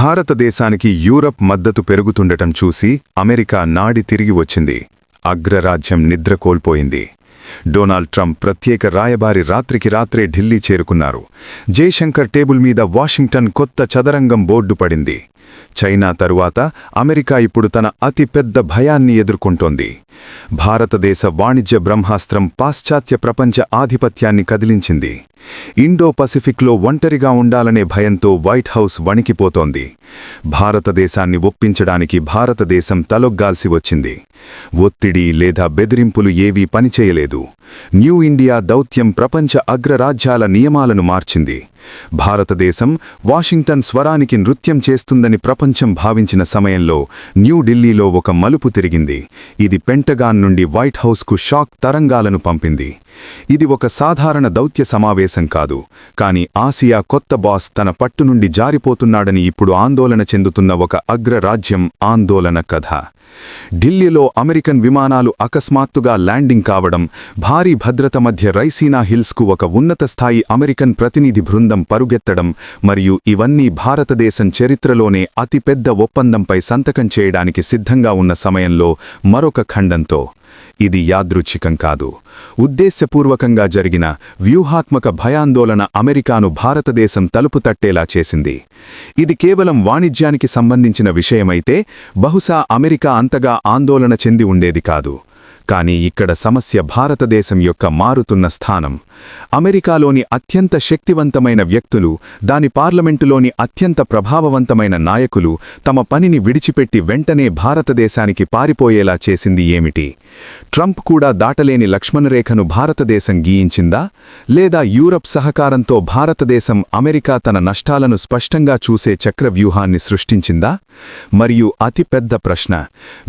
భారతదేశానికి యూరప్ మద్దతు పెరుగుతుండటం చూసి అమెరికా నాడి తిరిగి వచ్చింది. అగ్రరాజ్యం నిద్ర కోల్పోయింది. డొనాల్డ్ ట్రంప్ ప్రత్యేక రాయబారి రాత్రికి రాత్రే ఢిల్లీ చేరుకున్నారు. జయశంకర్ టేబుల్ మీద వాషింగ్టన్ కొత్త చదరంగం బోర్డు పడింది. చైనా తరువాత అమెరికా ఇప్పుడు తన అతి పెద్ద భయాన్ని ఎదుర్కొంటోంది. భారతదేశ వాణిజ్య బ్రహ్మాస్త్రం పాశ్చాత్య ప్రపంచ ఆధిపత్యాన్ని కదిలించింది. ఇండో పసిఫిక్లో ఒంటరిగా ఉండాలనే భయంతో వైట్ హౌస్ వణికిపోతోంది. భారతదేశాన్ని ఒప్పించడానికి భారతదేశం తలొగ్గాల్సి వచ్చింది. ఒత్తిడి లేదా బెదిరింపులు ఏవీ పనిచేయలేదు. న్యూ ఇండియా దౌత్యం ప్రపంచ అగ్రరాజ్యాల నియమాలను మార్చింది. భారతదేశం వాషింగ్టన్ స్వరానికి నృత్యం చేస్తుందని ప్రపంచం భావించిన సమయంలో న్యూఢిల్లీలో ఒక మలుపు తిరిగింది. ఇది పెంటగాన్ నుండి వైట్ హౌస్కు షాక్ తరంగాలను పంపింది. ఇది ఒక సాధారణ దౌత్య సమావేశం కాదు, కానీ ఆసియా కొత్త బాస్ తన పట్టు నుండి జారిపోతున్నాడని ఇప్పుడు ఆందోళన చెందుతున్న ఒక అగ్రరాజ్యం ఆందోళన కథ. ఢిల్లీలో అమెరికన్ విమానాలు అకస్మాత్తుగా ల్యాండింగ్ కావడం, భారీ భద్రత మధ్య రైసీనా హిల్స్కు ఒక ఉన్నత స్థాయి అమెరికన్ ప్రతినిధి బృందం పరుగెత్తడం, మరియు ఇవన్నీ భారతదేశం చరిత్రలోనే అతిపెద్ద ఒప్పందంపై సంతకం చేయడానికి సిద్ధంగా ఉన్న సమయంలో మరొక ఖండంతో. ఇది యాదృచ్ఛికం కాదు, ఉద్దేశ్యపూర్వకంగా జరిగిన వ్యూహాత్మక భయాందోళన అమెరికాను భారతదేశం తలుపు తట్టేలా చేసింది. ఇది కేవలం వాణిజ్యానికి సంబంధించిన విషయమైతే బహుశా అమెరికా అంతగా ఆందోళన చెంది ఉండేది కాదు. కానీ ఇక్కడ సమస్య భారతదేశం యొక్క మారుతున్న స్థానం. అమెరికాలోని అత్యంత శక్తివంతమైన వ్యక్తులు, దాని పార్లమెంటులోని అత్యంత ప్రభావవంతమైన నాయకులు తమ పనిని విడిచిపెట్టి వెంటనే భారతదేశానికి పారిపోయేలా చేసింది ఏమిటి? ట్రంప్ కూడా దాటలేని లక్ష్మణరేఖను భారతదేశం గీయించిందా? లేదా యూరప్ సహకారంతో భారతదేశం అమెరికా తన నష్టాలను స్పష్టంగా చూసే చక్రవ్యూహాన్ని సృష్టించిందా? మరియు అతిపెద్ద ప్రశ్న,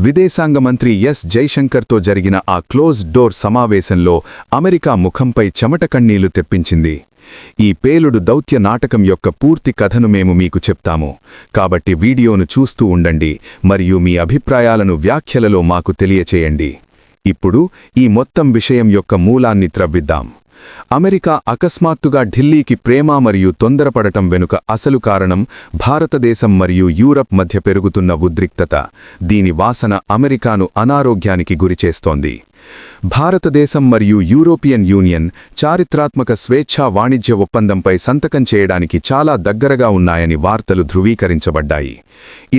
విదేశాంగ మంత్రి ఎస్ జైశంకర్తో జరిగిన ఆ క్లోజ్డ్ డోర్ సమావేశంలో అమెరికా ముఖంపై చెమట కన్నీళ్లు తెప్పించింది. ఈ పేలుడు దౌత్య నాటకం యొక్క పూర్తి కథను మేము మీకు చెప్తాము. కాబట్టి వీడియోను చూస్తూ ఉండండి మరియు మీ అభిప్రాయాలను వ్యాఖ్యలలో మాకు తెలియచేయండి. ఇప్పుడు ఈ మొత్తం విషయం యొక్క మూలాన్ని త్రవ్విద్దాం. అమెరికా అకస్మాత్తుగా ఢిల్లీకి ప్రేమ మరియు తొందరపడటం వెనుక అసలు కారణం భారతదేశం మరియు యూరప్ మధ్య పెరుగుతున్న ఉద్రిక్తత. దీని వాసన అమెరికాను అనారోగ్యానికి గురిచేస్తోంది. భారతదేశం మరియు యూరోపియన్ యూనియన్ చారిత్రాత్మక స్వేచ్ఛా వాణిజ్య ఒప్పందంపై సంతకం చేయడానికి చాలా దగ్గరగా ఉన్నాయని వార్తలు ధృవీకరించబడ్డాయి.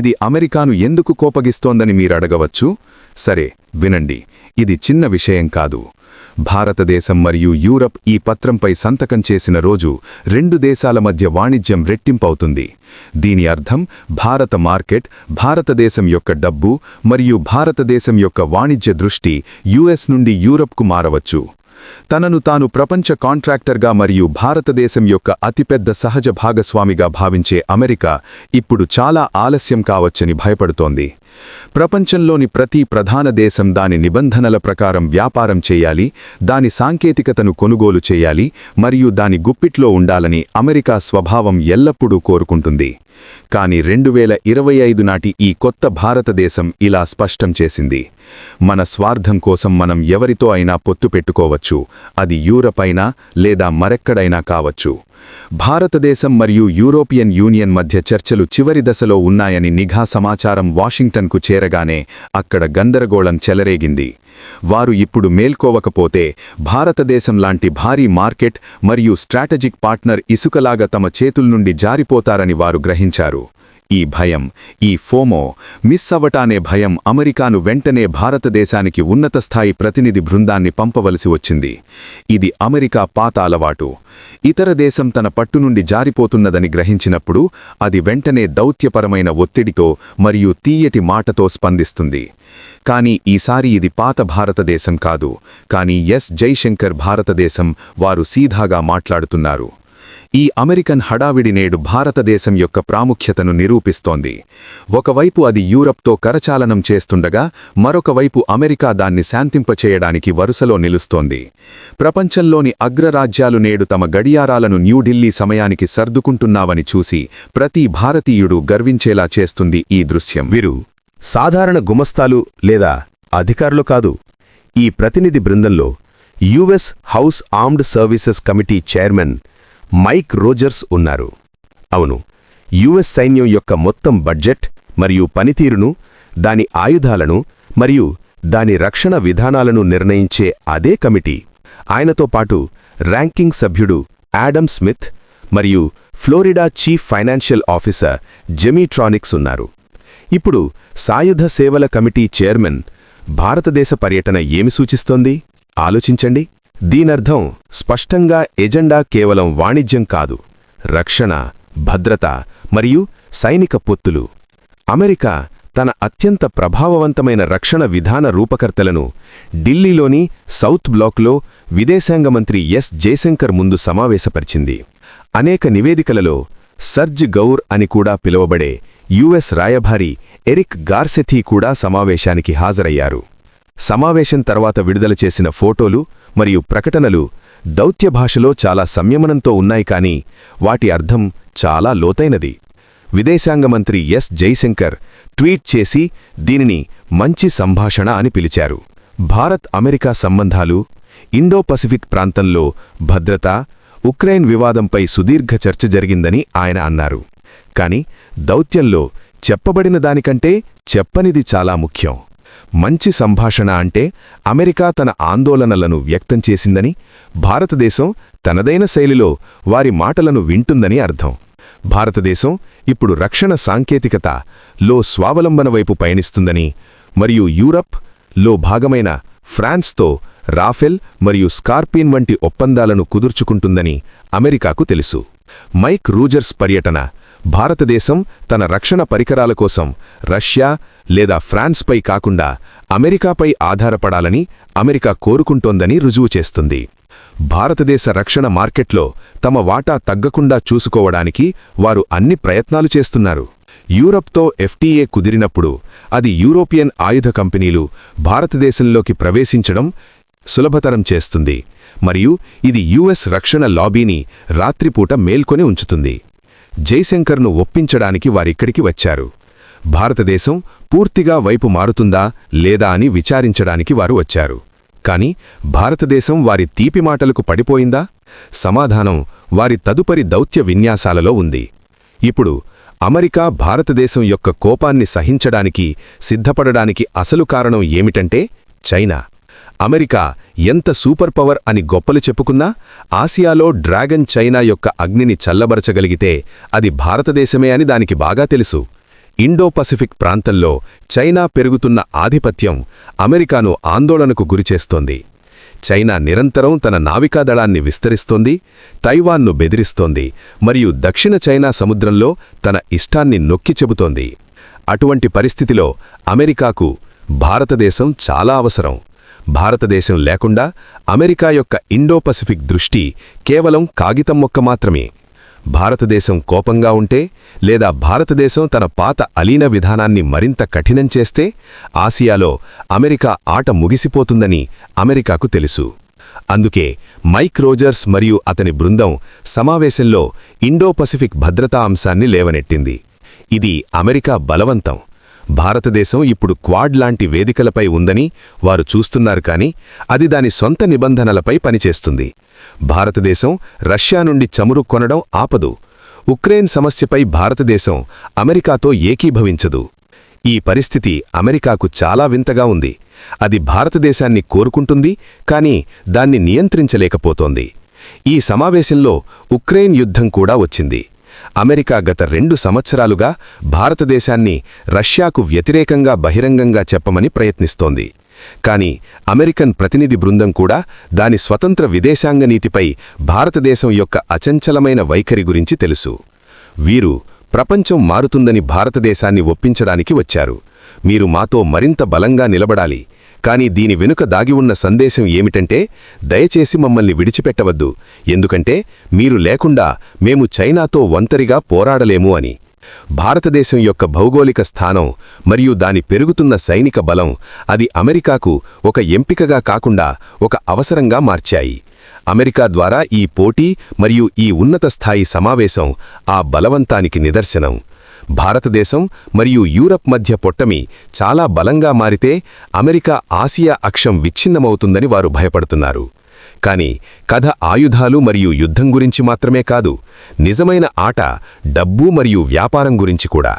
ఇది అమెరికాను ఎందుకు కోపగిస్తోందని మీరడగవచ్చు. సరే, వినండి. ఇది చిన్న విషయం కాదు. భారతదేశం మరియు యూరప్ ఈ పత్రంపై సంతకం చేసిన రోజు రెండు దేశాల మధ్య వాణిజ్యం రెట్టింపవుతుంది. దీని అర్థం భారత మార్కెట్, భారతదేశం యొక్క డబ్బు మరియు భారతదేశం యొక్క వాణిజ్య దృష్టి యుఎస్ నుండి యూరప్కు మారవచ్చు. తనను తాను ప్రపంచ కాంట్రాక్టర్గా మరియు భారతదేశం యొక్క అతిపెద్ద సహజ భాగస్వామిగా భావించే అమెరికా ఇప్పుడు చాలా ఆలస్యం కావచ్చని భయపడుతోంది. ప్రపంచంలోని ప్రతి ప్రధాన దేశం దాని నిబంధనల ప్రకారం వ్యాపారం చేయాలి, దాని సాంకేతికతను కొనుగోలు చేయాలి మరియు దాని గుప్పిట్లో ఉండాలని అమెరికా స్వభావం ఎల్లప్పుడూ కోరుకుంటుంది. కానీ 2025 నాటి ఈ కొత్త భారతదేశం ఇలా స్పష్టం చేసింది: మన స్వార్థం కోసం మనం ఎవరితో అయినా పొత్తు పెట్టుకోవచ్చు, అది యూరప్ అయినా లేదా మరెక్కడైనా కావచ్చు. భారతదేశం మరియు యూరోపియన్ యూనియన్ మధ్య చర్చలు చివరి దశలో ఉన్నాయని నిఘా సమాచారం వాషింగ్టన్కు చేరగానే అక్కడ గందరగోళం చెలరేగింది. వారు ఇప్పుడు మేల్కోవకపోతే భారతదేశం లాంటి భారీ మార్కెట్ మరియు స్ట్రాటజిక్ పార్ట్నర్ ఇసుకలాగా తమ చేతుల్నుండి జారిపోతారని వారు గ్రహించారు. ఈ భయం, ఈ ఫోమో, మిస్ అవ్వటానే భయం అమెరికాను వెంటనే భారతదేశానికి ఉన్నత స్థాయి ప్రతినిధి బృందాన్ని పంపవలసి వచ్చింది. ఇది అమెరికా పాత అలవాటు. ఇతర దేశం తన పట్టు నుండి జారిపోతున్నదని గ్రహించినప్పుడు అది వెంటనే దౌత్యపరమైన ఒత్తిడితో మరియు తీయటి మాటతో స్పందిస్తుంది. కానీ ఈసారి ఇది పాత భారతదేశం కాదు, కానీ ఎస్ జైశంకర్ భారతదేశం. వారు సీధాగా మాట్లాడుతున్నారు. ఈ అమెరికన్ హడావిడి నేడు భారతదేశం యొక్క ప్రాముఖ్యతను నిరూపిస్తోంది. ఒకవైపు అది యూరప్తో కరచాలనం చేస్తుండగా, మరొకవైపు అమెరికా దాన్ని శాంతింపచేయడానికి వరుసలో నిలుస్తోంది. ప్రపంచంలోని అగ్రరాజ్యాలు నేడు తమ గడియారాలను న్యూఢిల్లీ సమయానికి సర్దుకుంటున్నావని చూసి ప్రతి భారతీయుడు గర్వించేలా చేస్తుంది ఈ దృశ్యం. వీరు సాధారణ గుమస్తాలు లేదా అధికారులు కాదు. ఈ ప్రతినిధి బృందంలో US House Armed Services Committee chairman Mike Rogers ఉన్నారు. అవును, యుఎస్ సైన్యం యొక్క మొత్తం బడ్జెట్ మరియు పనితీరును, దాని ఆయుధాలను మరియు దాని రక్షణ విధానాలను నిర్ణయించే అదే కమిటీ. ఆయనతో పాటు ర్యాంకింగ్ సభ్యుడు యాడమ్ స్మిత్ మరియు ఫ్లోరిడా చీఫ్ ఫైనాన్షియల్ ఆఫీసర్ జెమీ ట్రానిక్స్ ఉన్నారు. ఇప్పుడు సాయుధ సేవల కమిటీ చైర్మన్ భారతదేశ పర్యటన ఏమి సూచిస్తోంది ఆలోచించండి. దీనర్థం స్పష్టంగా ఎజెండా కేవలం వాణిజ్యం కాదు, రక్షణ, భద్రత మరియు సైనిక పొత్తులు. అమెరికా తన అత్యంత ప్రభావవంతమైన రక్షణ విధాన రూపకర్తలను ఢిల్లీలోని సౌత్ బ్లాక్లో విదేశాంగ మంత్రి ఎస్ జయశంకర్ ముందు సమావేశపరిచింది. అనేక నివేదికలలో సర్జ్ గౌర్ అని కూడా పిలువబడే యుఎస్ రాయభారి ఎరిక్ గార్సెథీ కూడా సమావేశానికి హాజరయ్యారు. సమావేశం తర్వాత విడుదల చేసిన ఫోటోలు మరియు ప్రకటనలు దౌత్య భాషలో చాలా సంయమనంతో ఉన్నాయి, కానీ వాటి అర్థం చాలా లోతైనది. విదేశాంగ మంత్రి ఎస్ జయశంకర్ ట్వీట్ చేసి దీనిని మంచి సంభాషణ అని పిలిచారు. భారత్ అమెరికా సంబంధాలు, ఇండో పసిఫిక్ ప్రాంతంలో భద్రత, ఉక్రెయిన్ వివాదంపై సుదీర్ఘ చర్చ జరిగిందని ఆయన అన్నారు. కాని దౌత్యంలో చెప్పబడిన దానికంటే చెప్పనిది చాలా ముఖ్యం. మంచి సంభాషణ అంటే అమెరికా తన ఆందోళనలను వ్యక్తం చేసిందని, భారతదేశం తనదైన శైలిలో వారి మాటలను వింటుందని అర్థం. భారతదేశం ఇప్పుడు రక్షణ సాంకేతికతలో స్వావలంబన వైపు పయనిస్తుందని మరియు యూరప్ లో భాగమైన ఫ్రాన్స్తో రాఫెల్ మరియు స్కార్పిన్ వంటి ఒప్పందాలను కుదుర్చుకుంటుందని అమెరికాకు తెలుసు. మైక్ రూజర్స్ పర్యటన భారతదేశం తన రక్షణ పరికరాల కోసం రష్యా లేదా ఫ్రాన్స్పై కాకుండా అమెరికాపై ఆధారపడాలని అమెరికా కోరుకుంటోందని రుజువు చేస్తుంది. భారతదేశ రక్షణ మార్కెట్లో తమ వాటా తగ్గకుండా చూసుకోవడానికి వారు అన్ని ప్రయత్నాలు చేస్తున్నారు. యూరప్తో ఎఫ్టీఏ కుదిరినప్పుడు అది యూరోపియన్ ఆయుధ కంపెనీలు భారతదేశంలోకి ప్రవేశించడం సులభతరం చేస్తుంది మరియు ఇది యుఎస్ రక్షణ లాబీని రాత్రిపూట మేల్కొని ఉంచుతుంది. జైశంకర్ను ఒప్పించడానికి వారిక్కడికి వచ్చారు. భారతదేశం పూర్తిగా వైపు మారుతుందా లేదా అని విచారించడానికి వారు వచ్చారు. కాని భారతదేశం వారి తీపి మాటలకు పడిపోయిందా? సమాధానం వారి తదుపరి దౌత్య విన్యాసాలలో ఉంది. ఇప్పుడు అమెరికా భారతదేశం యొక్క కోపాన్ని సహించడానికి సిద్ధపడడానికి అసలు కారణం ఏమిటంటే చైనా. అమెరికా ఎంత సూపర్ పవర్ అని గొప్పలు చెప్పుకున్నా ఆసియాలో డ్రాగన్ చైనా యొక్క అగ్నిని చల్లబరచగలిగితే అది భారతదేశమే అని దానికి బాగా తెలుసు. ఇండో పసిఫిక్ ప్రాంతంలో చైనా పెరుగుతున్న ఆధిపత్యం అమెరికాను ఆందోళనకు గురిచేస్తోంది. చైనా నిరంతరం తన నావికాదళాన్ని విస్తరిస్తోంది, తైవాన్ను బెదిరిస్తోంది మరియు దక్షిణ చైనా సముద్రంలో తన ఇష్టాన్ని నొక్కి చెబుతోంది. అటువంటి పరిస్థితిలో అమెరికాకు భారతదేశం చాలా అవసరం. భారతదేశం లేకుండా అమెరికా యొక్క ఇండో పసిఫిక్ దృష్టి కేవలం కాగితం మొక్క మాత్రమే. భారతదేశం కోపంగా ఉంటే లేదా భారతదేశం తన పాత అలీన విధానాన్ని మరింత కఠినం చేస్తే ఆసియాలో అమెరికా ఆట ముగిసిపోతుందని అమెరికాకు తెలుసు. అందుకే మైక్ రోజర్స్ మరియు అతని బృందం సమావేశంలో ఇండో పసిఫిక్ భద్రతా అంశాన్ని లేవనెట్టింది. ఇది అమెరికా బలవంతం. భారతదేశం ఇప్పుడు క్వాడ్ లాంటి వేదికలపై ఉందని వారు చూస్తున్నారు, కానీ అది దాని సొంత నిబంధనలపై పనిచేస్తుంది. భారతదేశం రష్యా నుండి చమురు కొనడం ఆపదు. ఉక్రెయిన్ సమస్యపై భారతదేశం అమెరికాతో ఏకీభవించదు. ఈ పరిస్థితి అమెరికాకు చాలా వింతగా ఉంది. అది భారతదేశాన్ని కోరుకుంటుంది, కానీ దాన్ని నియంత్రించలేకపోతోంది. ఈ సమావేశంలో ఉక్రెయిన్ యుద్ధం కూడా వచ్చింది. అమెరికా గత 2 సంవత్సరాలుగా భారతదేశాన్ని రష్యాకు వ్యతిరేకంగా బహిరంగంగా చెప్పమని ప్రయత్నిస్తోంది. కాని అమెరికన్ ప్రతినిధి బృందం కూడా దాని స్వతంత్ర విదేశాంగ నీతిపై భారతదేశం యొక్క అచంచలమైన వైఖరి గురించి తెలుసు. వీరు ప్రపంచం మారుతుందని భారతదేశాన్ని ఒప్పించడానికి వచ్చారు. మీరు మాతో మరింత బలంగా నిలబడాలి, కానీ దీని వెనుక దాగి ఉన్న సందేశం ఏమిటంటే దయచేసి మమ్మల్ని విడిచిపెట్టవద్దు, ఎందుకంటే మీరు లేకుండా మేము చైనాతో ఒంటరిగా పోరాడలేము అని. భారతదేశం యొక్క భౌగోళిక స్థానం మరియు దాని పెరుగుతున్న సైనిక బలం అది అమెరికాకు ఒక ఎంపికగా కాకుండా ఒక అవసరంగా మార్చాయి. అమెరికా ద్వారా ఈ పోటీ మరియు ఈ ఉన్నత స్థాయి సమావేశం ఆ బలవంతానికి నిదర్శనం. భారతదేశం మరియు యూరప్ మధ్య పొట్టమి చాలా బలంగా మారితే అమెరికా ఆసియా అక్షం విచ్ఛిన్నమవుతుందని వారు భయపడుతున్నారు. కాని కథ ఆయుధాలు మరియు యుద్ధం గురించి మాత్రమే కాదు, నిజమైన ఆట డబ్బు మరియు వ్యాపారం గురించి కూడా.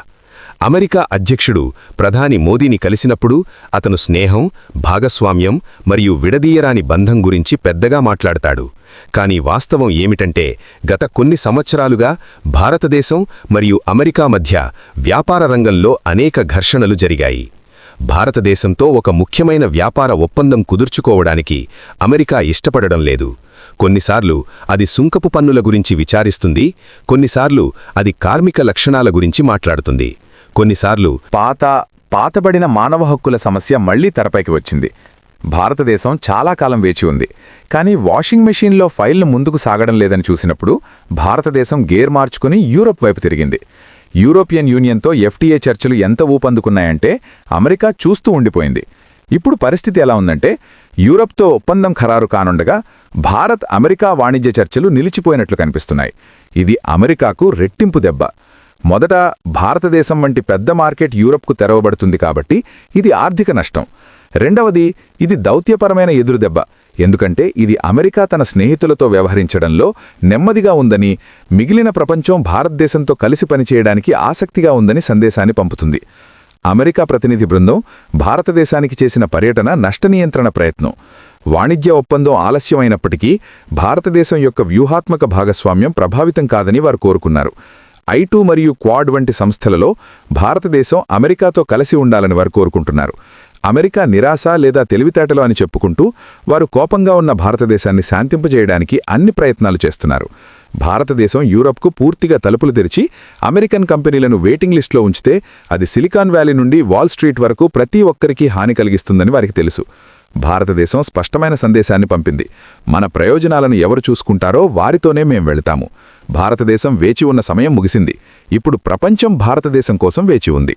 అమెరికా అధ్యక్షుడు ప్రధాని మోదీని కలిసినప్పుడు అతను స్నేహం, భాగస్వామ్యం మరియు విడదీయరాని బంధం గురించి పెద్దగా మాట్లాడతాడు. కాని వాస్తవం ఏమిటంటే గత కొన్ని సంవత్సరాలుగా భారతదేశం మరియు అమెరికా మధ్య వ్యాపార రంగంలో అనేక ఘర్షణలు జరిగాయి. భారతదేశంతో ఒక ముఖ్యమైన వ్యాపార ఒప్పందం కుదుర్చుకోవడానికి అమెరికా ఇష్టపడడం లేదు. కొన్నిసార్లు అది సుంకపు పన్నుల గురించి విచారిస్తుంది, కొన్నిసార్లు అది కార్మిక లక్షణాల గురించి మాట్లాడుతుంది, కొన్నిసార్లు పాతబడిన మానవ హక్కుల సమస్య మళ్లీ తెరపైకి వచ్చింది. భారతదేశం చాలా కాలం వేచి ఉంది. కానీ వాషింగ్ మెషీన్లో ఫైళ్లు ముందుకు సాగడం లేదని చూసినప్పుడు భారతదేశం గేర్ మార్చుకుని యూరప్ వైపు తిరిగింది. యూరోపియన్ యూనియన్తో ఎఫ్టీఏ చర్చలు ఎంత ఊపందుకున్నాయంటే అమెరికా చూస్తూ ఉండిపోయింది. ఇప్పుడు పరిస్థితి ఎలా ఉందంటే యూరప్తో ఒప్పందం ఖరారు కానుండగా భారత్ అమెరికా వాణిజ్య చర్చలు నిలిచిపోయినట్లు కనిపిస్తున్నాయి. ఇది అమెరికాకు రెట్టింపు దెబ్బ. మొదట భారతదేశం వంటి పెద్ద మార్కెట్ యూరప్కు తెరవబడుతుంది కాబట్టి ఇది ఆర్థిక నష్టం. రెండవది, ఇది దౌత్యపరమైన ఎదురుదెబ్బ. ఎందుకంటే ఇది అమెరికా తన స్నేహితులతో వ్యవహరించడంలో నెమ్మదిగా ఉందని, మిగిలిన ప్రపంచం భారతదేశంతో కలిసి పనిచేయడానికి ఆసక్తిగా ఉందని సందేశాన్ని పంపుతుంది. అమెరికా ప్రతినిధి బృందం భారతదేశానికి చేసిన పర్యటన నష్టనియంత్రణ ప్రయత్నం. వాణిజ్య ఒప్పందం ఆలస్యమైనప్పటికీ భారతదేశం యొక్క వ్యూహాత్మక భాగస్వామ్యం ప్రభావితం కాదని వారు కోరుకున్నారు. I2 మరియు క్వాడ్ వంటి సంస్థలలో భారతదేశం అమెరికాతో కలిసి ఉండాలని వారు కోరుకుంటున్నారు. అమెరికా నిరాశ లేదా తెలివితేటలు అని చెప్పుకుంటూ వారు కోపంగా ఉన్న భారతదేశాన్ని శాంతింపజేయడానికి అన్ని ప్రయత్నాలు చేస్తున్నారు. భారతదేశం యూరప్కు పూర్తిగా తలుపులు తెరిచి అమెరికన్ కంపెనీలను వెయిటింగ్ లిస్టులో ఉంచితే అది సిలికాన్ వ్యాలీ నుండి వాల్ స్ట్రీట్ వరకు ప్రతి ఒక్కరికీ హాని కలిగిస్తుందని వారికి తెలుసు. భారతదేశం స్పష్టమైన సందేశాన్ని పంపింది. మన ప్రయోజనాలను ఎవరు చూసుకుంటారో వారితోనే మేం వెళతాము. భారతదేశం వేచి ఉన్న సమయం ముగిసింది. ఇప్పుడు ప్రపంచం భారతదేశం కోసం వేచి ఉంది.